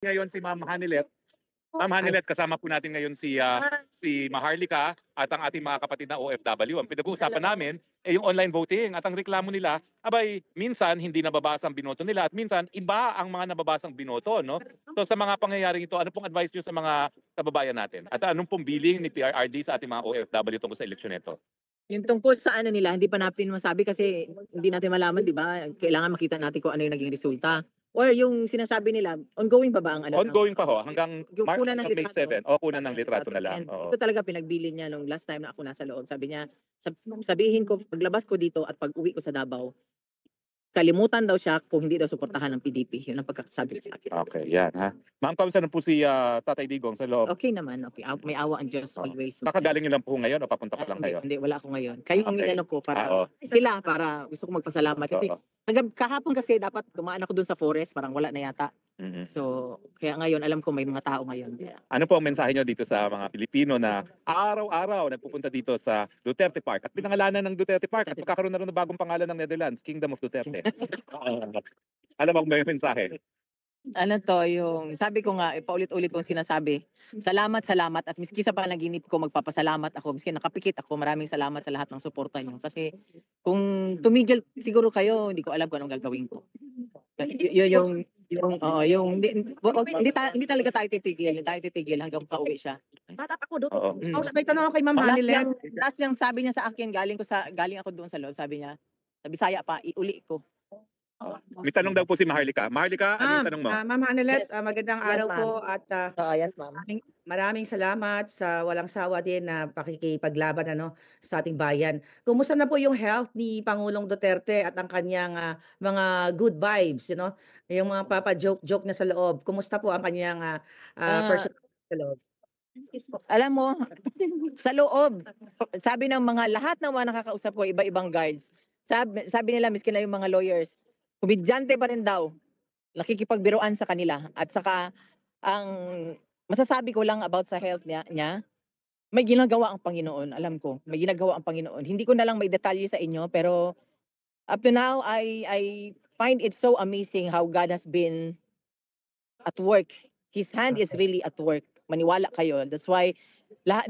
Ngayon si Ma'am Hanilet. Ma'am Hanilet, kasama po natin ngayon si Maharlika at ang ating mga kapatid na OFW. Ang pinag-uusapan namin ay yung online voting at ang reklamo nila, abay, minsan hindi nababasa ang binoto nila at minsan iba ang mga nababasang binoto, no? So sa mga pangyayaring ito, ano pong advice niyo sa mga kababayan natin? At anong pong billing ni PRRD sa ating mga OFW tungkol sa eleksyon nito? Yung tungkol sa ano nila, hindi pa natin masabi kasi hindi natin malaman, 'di ba? Kailangan makita natin kung ano yung naging resulta. Or yung sinasabi nila, ongoing pa ba ang ano? Ongoing pa ho, hanggang Yung kunan ng May litrato. 7. O, kunan ng litrato na lang. And Oo. ito talaga pinagbilin niya nung last time na ako nasa loob. Sabi niya, sabihin ko, paglabas ko dito at pag-uwi ko sa Davao, kalimutan daw siya kung hindi daw suportahan ng PDP. Yun ang pagkakasabi sa akin. Okay, yan ha. Ma'am, kamusta na po si Tatay Digong sa loob? Okay naman, okay. May awa ang Diyos always. Kakagaling niyo lang po ngayon o papunta pa lang Hindi, kayo? hindi, wala ako ngayon. Kayo ang Okay. inano ko para Oo. sila, para gusto ko magpasalamat kasi Oo. kahapon kasi dapat dumaan ako dun sa forest, parang wala na yata. Mhm. So, kaya ngayon alam ko may mga tao ngayon. Yeah. Ano po ang mensahe nyo dito sa mga Pilipino na araw-araw nagpupunta dito sa Duterte Park at pinangalanan ng Duterte Park at magkakaroon na rin ng bagong pangalan ng Netherlands, Kingdom of Duterte. Alam mo may mensahe? Ano to, yung sabi ko nga, paulit-ulit kong sinasabi, salamat, salamat, at miski sa panaginip ko, magpapasalamat ako, miski nakapikit ako, maraming salamat sa lahat ng suporta niyo. Kasi kung tumigil siguro kayo, hindi ko alam kung anong gagawin ko. Hindi talaga tayo titigil hanggang pauwi siya. Bata ako doon. Oo. May tanong ako kay Ma'am Hanilet. Last yung sabi niya sa akin, galing ako doon sa loob, sabi niya, sa Bisaya pa, iuli ko. May tanong daw po si Maharlika. Maharlika, ano yung tanong mo? Ma'am Hanilet, Yes. magandang Yes, araw ma'am. po at Yes, ma'am. maraming salamat sa walang sawa din na pakikipaglaban sa ating bayan. Kumusta na po yung health ni Pangulong Duterte at ang kanyang mga good vibes, yung mga papa-joke-joke na sa loob. Kumusta po ang kanyang personal sa loob? Alam mo, sa loob, sabi ng mga lahat ng mga nakakausap ko, iba-ibang guards, sabi nila, miskin na yung mga lawyers, komedyante pa rin daw, nakikipagbiruan sa kanila. At saka, ang masasabi ko lang about sa health niya, may ginagawa ang Panginoon, alam ko, may ginagawa ang Panginoon. Hindi ko na lang may detalye sa inyo, pero up to now, I find it so amazing how God has been at work. His hand is really at work. Maniwala kayo. That's why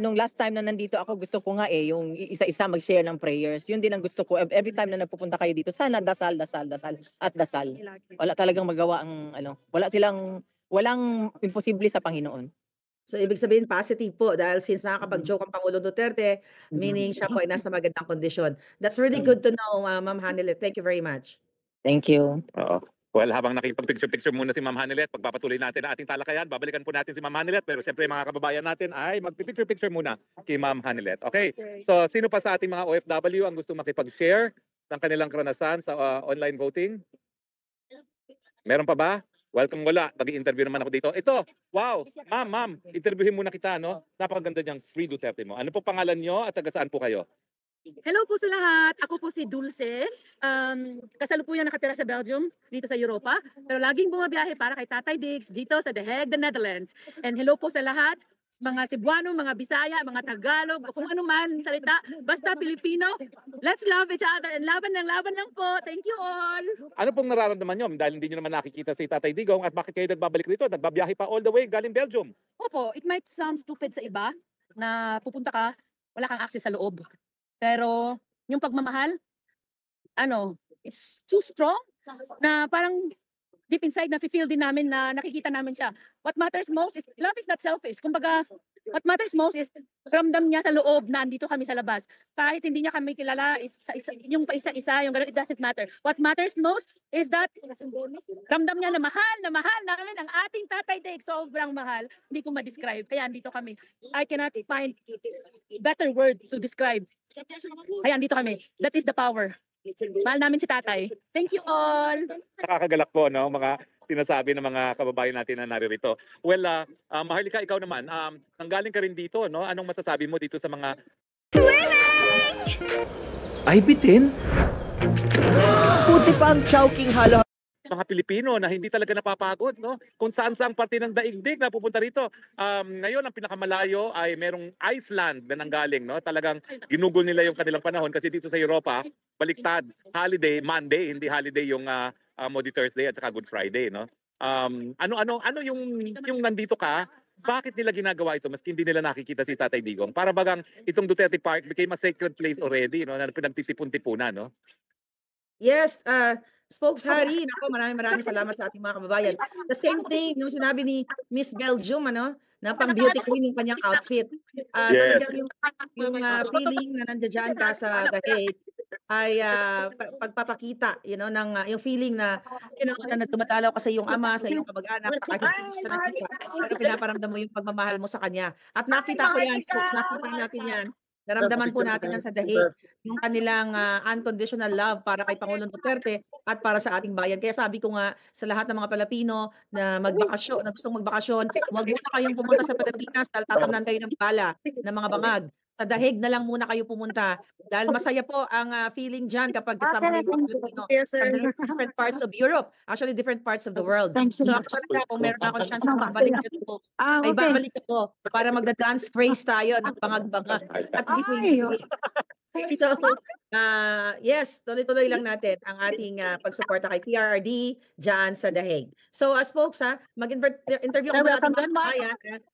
nung last time na nandito ako, gusto ko nga yung isa-isa mag-share ng prayers. Yun din ang gusto ko. Every time na nagpupunta kayo dito, sana dasal, dasal, dasal, at dasal. Wala talagang magawa ang walang imposible sa Panginoon. So, ibig sabihin positive po dahil since nakakapag-joke ang Pangulong Duterte, meaning siya po ay nasa magandang kondisyon. That's really good to know, Ma'am Hanilet. Thank you very much. Thank you. Oo. Well, habang nakipag-picture-picture muna si Ma'am Hanilet, pagpapatuloy natin ang ating talakayan, babalikan po natin si Ma'am Hanilet, pero siyempre mga kababayan natin ay mag-picture-picture muna kay Ma'am Hanilet. Okay? So, sino pa sa ating mga OFW ang gusto makipag-share ng kanilang karanasan sa online voting? Meron pa ba? Welcome, wala. Mag-i-interview naman ako dito. Ito, wow, ma'am, interviewin muna kita, no? Napakaganda niyang Free Duterte mo. Ano po pangalan niyo at taga saan po kayo? Hello po sa lahat. Ako po si Dulce. Kasalukuyang nakatira sa Belgium, dito sa Europa. Pero laging bumabiyahe para kay Tatay Diggs dito sa The Hague, the Netherlands. And hello po sa lahat, mga Cebuano, mga Bisaya, mga Tagalog, o kung ano man salita, basta Pilipino. Let's love each other and laban lang po. Thank you all. Ano pong nararamdaman niyo dahil hindi niyo naman nakikita si Tatay Digong at bakit kayo nagbabalik rito? Nagbabiyahe pa all the way galing Belgium. Opo, it might sound stupid sa iba na pupunta ka, wala kang access sa loob. Pero yung pagmamahal, it's too strong na parang deep inside na-feel din namin na nakikita namin siya. What matters most is, love is not selfish. Kumbaga, what matters most is ramdam niya sa loob na andito kami sa labas. Kahit hindi niya kami kilala, yung paisa-isa, yung gano'n, it doesn't matter. What matters most is that ramdam niya na mahal namin ang ating Tatay Diggs. Sobrang mahal. Hindi ko ma-describe. Kaya andito kami. I cannot find better word to describe. Kaya andito kami. That is the power. Mahal namin si Tatay. Thank you all. Nakakagalak po, no? Mga sinasabi ng mga kababayan natin na naririto. Well, Maharlika, ikaw naman, nanggaling ka rin dito, no? Anong masasabi mo dito sa mga... Ay, bitin? Puti pa ang Chowking halo. Mga Pilipino na hindi talaga napapagod, no? Kung saan-saang parte ng daigdig na pupunta rito. Ngayon, ang pinakamalayo ay merong Iceland na nanggaling, no? Talagang ginugol nila yung kanilang panahon kasi dito sa Europa, baliktad, holiday, Monday, hindi holiday yung Maundy Thursday at saka Good Friday, no? ano yung nandito ka, bakit nila ginagawa ito maski hindi nila nakikita si Tatay Digong? Para bagang itong Duterte Park became a sacred place already, no? Na pinagtitipon-tipunan, no? Yes, Spokes Harry, naku, maraming salamat sa ating mga kababayan. The same thing nung sinabi ni Miss Belgium, ano, na pang beauty queen yung kanyang outfit. Yes. Talagang yung feeling na nandiyan ka sa The Hague ay pagpapakita, ng yung feeling na, na dumadalaw ka sa iyong ama, sa iyong kamag-anak, kahit hindi siya nakita, pero pinaparamdam mo yung pagmamahal mo sa kanya. At nakita ko yan, Spokes, nakita natin yan. Naramdaman po natin yan sa The Hague, yung kanilang unconditional love para kay Pangulong Duterte at para sa ating bayan. Kaya sabi ko nga sa lahat ng mga Pilipino na magbakasyon, na gustong magbakasyon, huwag muna kayong pumunta sa Pilipinas dahil tatamnan kayo ng bala, ng mga bangag. Sa The Hague na lang muna kayo pumunta dahil masaya po ang feeling dyan kapag kasama kayo mga Pilipino from different parts of Europe, actually different parts of the world. So actually kung meron akong chance na makabalik dito, folks, ay babalik ako para magda-dance praise tayo ng bangag-bangag at hindi. So, yes, tuloy-tuloy lang natin ang ating pagsuporta kay PRRD dyan sa The Hague. So, as folks, mag-interview ko muna natin mga kabayan.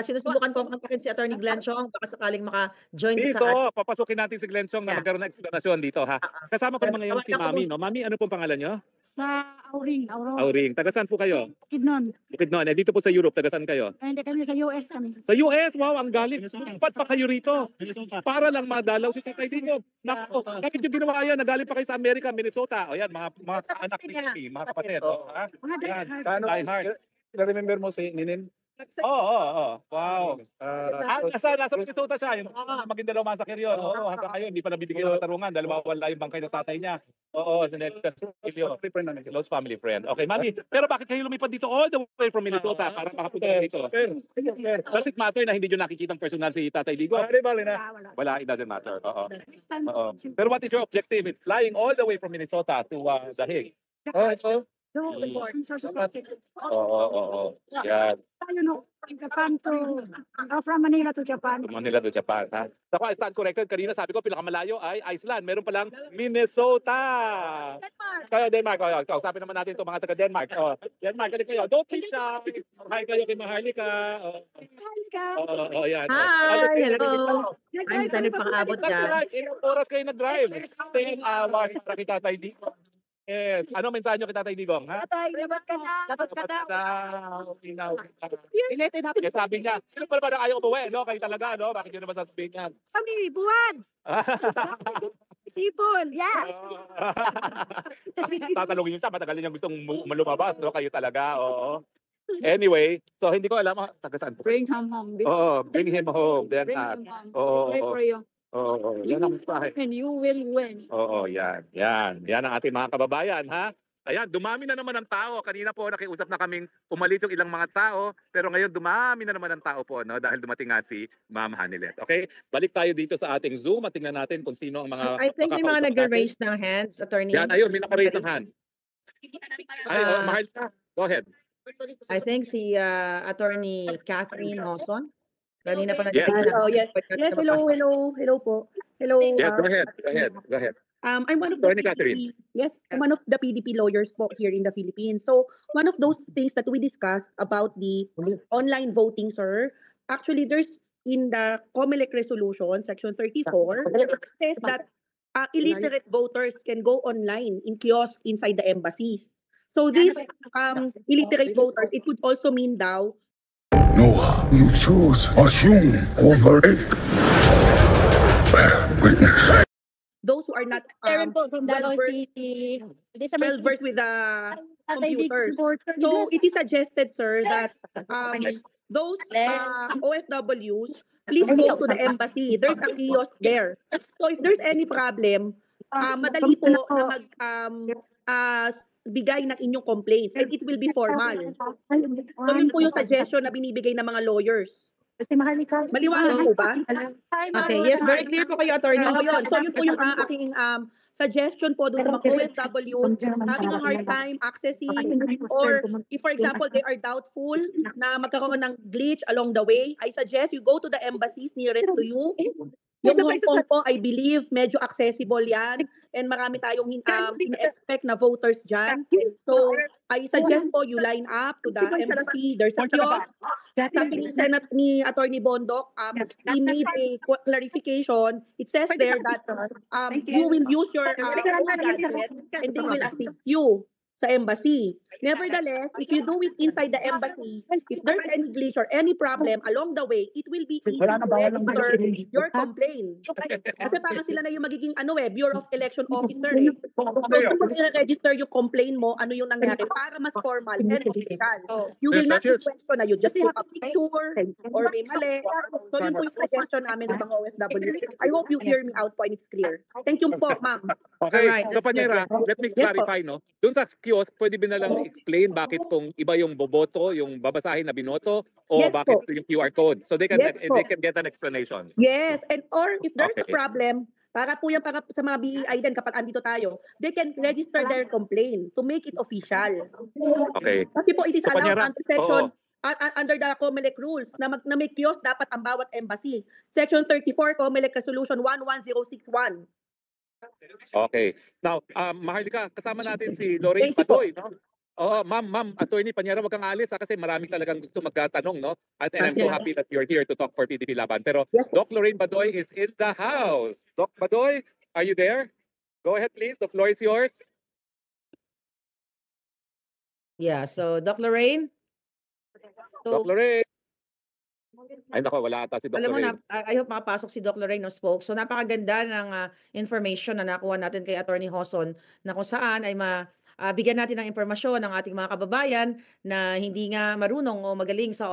Sinusubukan ko kontakin si Attorney Glenn Chong, baka sakaling maka-join siya sa atin. Dito, papasukin natin si Glenn Chong na magkaroon ng explanation dito, ha? Kasama ko naman ngayon si Mami, no? Mami, ano pong pangalan nyo? Sa Auring, Aurora. Auring. Taga saan po kayo? Kidnon. Bukidnon. Dito po sa Europe, taga saan kayo? Hindi kami sa US kami. Sa US, wow, ang galing. Ba't pa kayo rito? Para lang madalaw si Tatay Digong. Naku, bakit yung ginawa yan? Nagaling pa kayo sa America, Minnesota. O yan, mga anak ni mga kapatid. Mga Mga die hard. Na-remember mo si Ninin? Oo. Wow. Nasa Minnesota siya. Yung Maguindalaw Massacre yun. Oo, hanggang ngayon, hindi pa nabibigyan ng katarungan dahil mawala yung bangkay ng tatay niya. Oo, si Nelson Castillo. Close family friend. Okay, Mami, pero bakit kayo lumipad dito all the way from Minnesota para makapunta dito? Does it matter na hindi nyo nakikita personal si Tatay Digong? Bali na. Wala, it doesn't matter. Oo. Pero what is your objective? It's flying all the way from Minnesota to The Hague. So, Oo. Yan. Tayo no, Japan to, from Manila to Japan. Manila to Japan, ha? Saka, I stand corrected. Kanina sabi ko, pinakamalayo ay Iceland. Meron palang Minnesota. Kaya Denmark. Kausapin naman natin itong mga taga-Denmark. Denmark, kaya kayo. Don't be shy. Hi kayo kay Maharlika. Yan. Hi, hello. Ay, hindi tayo nagpakaabot dyan. Ilang oras kayo nag-drive? 10 hours para kay Tatay Digong. Yes. Ano mensahe nyo kay Tatay Digong, ha? Tatay, labas ka na. Labas ka na. Kaya sabi niya, sino pa naman na ayaw umuwi, no? Kayo talaga, no? Bakit yun naman sasabihin yan? Kami, buwan. Sipol, yes. Tatalungin niyo siya, matagal niyang gustong lumabas, no? Kayo talaga, oo. Anyway, so hindi ko alam, taga saan po? Bring him home. Oo, bring him home. Then, Bring him home. oo. Pray for you. Oo, yan ang mensahe. And you will win. Oo, yan. Yan ang ating mga kababayan, ha? Ayan, dumami na naman ang tao. Kanina po nakiusap na kaming umalis yung ilang mga tao, pero ngayon dumami na naman ang tao po, no? Dahil dumating nga si Ma'am Hanilet. Okay? Balik tayo dito sa ating Zoom at tingnan natin kung sino ang mga I think may mga makakausap nag-raise ng hands, Attorney. natin. Yan, ayun, may naka-raise ng hand. Ay, mahal ka. Go ahead. I think si Attorney Catherine Hoson. Kanina pa Yes. Yes, hello po. Hello. Yes, go ahead. I'm one of the Attorney Catherine. I'm one of the PDP lawyers po here in the Philippines. So, one of those things that we discussed about the online voting, sir, actually there's in the COMELEC resolution, section 34, says that illiterate voters can go online in kiosks inside the embassies. So, these illiterate voters, it could also mean daw, Noah, you choose a human over it. Witness. those who are not well-versed with the computers. So it is suggested, sir, that those OFWs, please go to the embassy. There's a kiosk there. So if there's any problem, madali po na bigay ng inyong complaints and it will be formal. So yun po yung suggestion na binibigay ng mga lawyers. Maliwanag po ba? Okay, yes, very clear po kayo, Attorney. So yun po yung aking suggestion po doon sa mga OFWs having a hard time accessing, or if for example they are doubtful na magkakaroon ng glitch along the way, I suggest you go to the embassies nearest to you Yung Hong Kong po, I believe, medyo accessible yan. And marami tayong in-expect na voters dyan. So, I suggest po you line up to the embassy. There's a kiosk. Sabi ni Senate ni Attorney Bondok, he made a clarification. It says there that you will use your own gadget and they will assist you sa embassy. Nevertheless, if you do it inside the embassy, if there's any glitch or any problem along the way, it will be easy to register your complaint. Kasi parang sila na yung magiging Bureau of Election Officer eh. So, kung i-register yung complaint mo, ano yung nangyari, para mas formal and official. You will not be questioned na you just took a picture or may mali. So, yun po yung suggestion namin sa mga OFW. I hope you hear me out po and it's clear. Thank you po, ma'am. Okay, Alright, so Panyera, let me clarify, no? Doon sa kiosk, pwede ba na lang explain bakit kung iba yung boboto, yung babasahin na binoto, o Yes bakit po. yung QR code? So they can Yes po. they can get an explanation. Yes, and or if there's a Okay. problem, para po yan para sa mga BEI din kapag andito tayo, they can register their complaint to make it official. Okay. Kasi po it is So, allowed Panyera, under section oo. under the COMELEC rules na na may kiosk dapat ang bawat embassy. Section 34 COMELEC Resolution 11061. Okay. Now, Maharlika, kasama natin si Lorraine Thank you po. Patoy, no? Oo, ma'am, Attorney Panyera, wag kang alis kasi marami talagang gusto magtatanong, no? And I'm so happy that you're here to talk for PDP Laban. Pero Yes po. Doc Lorraine Badoy is in the house. Doc Badoy, are you there? Go ahead, please. The floor is yours. Yeah, so Doc Lorraine. Doc So, Lorraine. Ay, nako, wala ata si Doc alam mo na, Lorraine. I hope makapasok si Doc Lorraine no spoke. So napakaganda ng information na nakuha natin kay Attorney Hoson na kung saan ay bigyan natin ng impormasyon ng ating mga kababayan na hindi nga marunong o magaling sa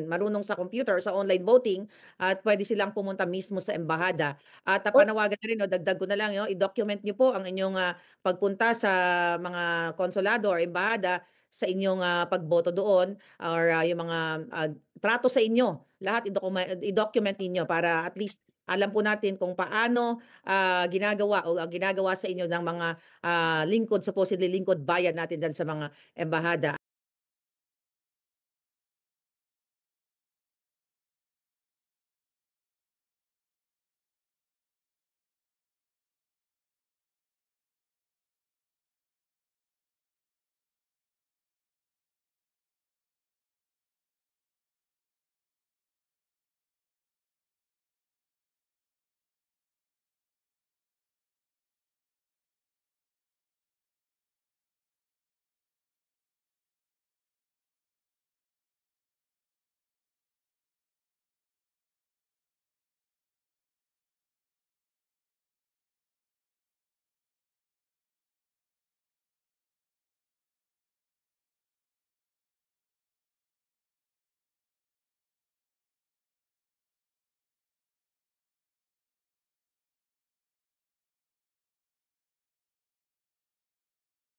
marunong sa computer sa online voting at pwede silang pumunta mismo sa embahada. At panawagan na rin, no, dagdag ko na lang, i-document niyo po ang inyong pagpunta sa mga konsulado or embahada sa inyong pagboto doon or yung mga trato sa inyo. Lahat i-document ninyo para at least alam po natin kung paano ginagawa o ginagawa sa inyo ng mga lingkod, supposedly lingkod bayan natin dyan sa mga embahada.